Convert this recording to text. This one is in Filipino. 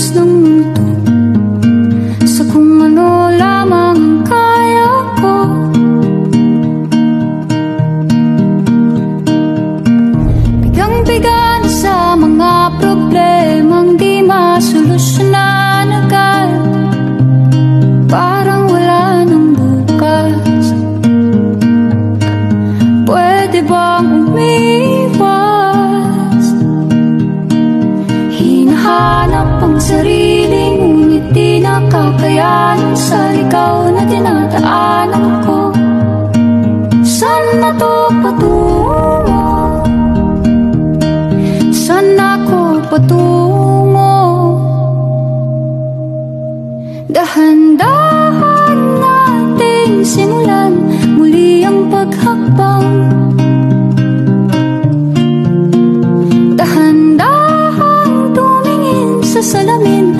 kilos ng mundo sa kung ano lamang kaya ko. Bigang-biga na sa mga problemang di masolusyonan agad, parang wala nang bukas. Pwede bang umiwas? Hinahanap ang sarili, ngunit di nakakayanan sa ligaw na dinadaanan ko. Saan na to patungo? Saan ako patungo? Dahan-dahan nating simulan muli ang paghakbang. Dahan-dahan tumingin sa salamin